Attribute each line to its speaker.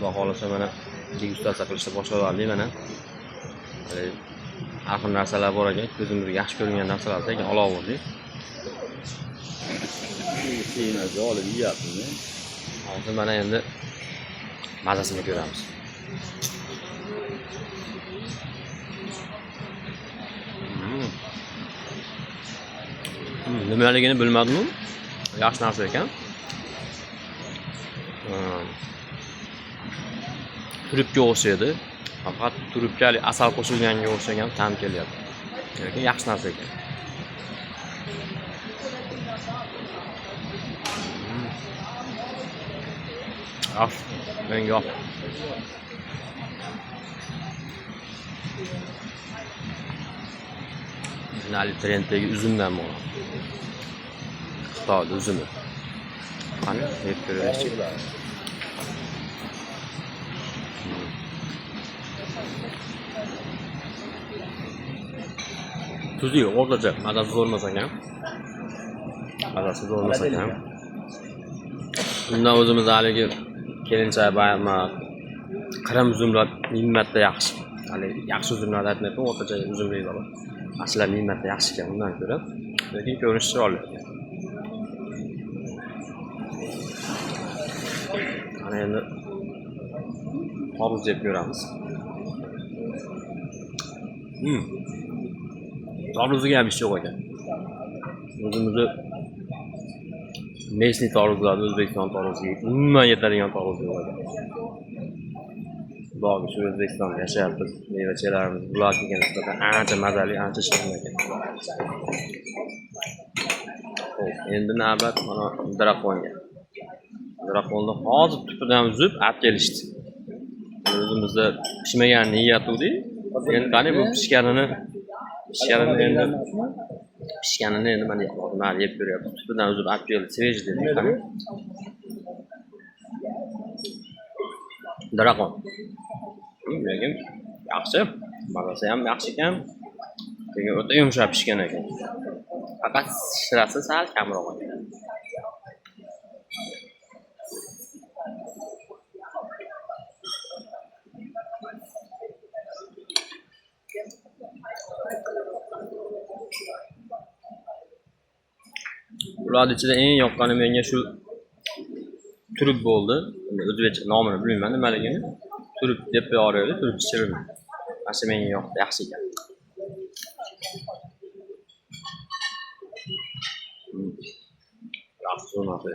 Speaker 1: Xudo xohlasa mana degustatsiya qilishni boshladik mana. Har xil narsalar bor ekan, ko'zimizga yaxshi ko'ringan narsalar ekan, olaverdik.
Speaker 2: Siynaga olib yeyapmiz.
Speaker 1: Hozir mana endi mazasini ko'ramiz. Nimaligini bilmadim. Yaxshi narsa ekan. Turibga o'xshaydi. Faqat turibkali asal qo'shilganga o'xshagan ta'm kelyapti. Lekin yaxshi narsa ekan. Af, menga yoq. Finali trenddagi uzumdan bo'ladi. Xitoy uzumi. Qani, yeb ko'raylik. Tuzi yo'q, o'rtacha, mazasi zo'rmasa ham. Mazasi zo'rmasa ham. Bundan o'zimiz haligi kelinchak bayama qirim uzumlar mingmarta yaxshi. Hali yaxshi uzumlarni aytmayapman, o'rtacha uzumlar bor. Aslan mingmarta yaxshi ekan undan ko'ra. Lekin ko'rinishi chiroyli ekan. Ana endi tarvuz yeb ko'ramiz. Tarvuziga ham ish yo'q ekan. O'zimizni mesli tarvuzlar, O'zbekiston tarvuziga umuman yetadigan tarvuz yo'q ekan. Xudoga shu O'zbekistonda yashayapmiz, meva-chelarimiz bularga nisbatan ancha mazali, ancha shirin ekan. Endi navbat mana drakonga. Drakonni hozir tupidan uzib olib kelishdi. O'zimizda pishmaganini yeyatuvdik. Endi qani bu pishganini endi mana yeb ko'ryapmiz. Tupidan uzib olib keldi, svejiy dedik qani. Drakon. Lekin yaxshi, mazasi ham yaxshi ekan. Lekin o'ta yumshoq pishgan ekan. Faqat shirasi sal kamroq ekan. Ular ichida eng yoqqani menga shu turib bo'ldi. O'zbekcha nomini bilmayman nimaligini. Turib deb yoradi, turib shirin. Mana menga yoqdi, yaxshi ekan. Yaxshi zo'rnasi.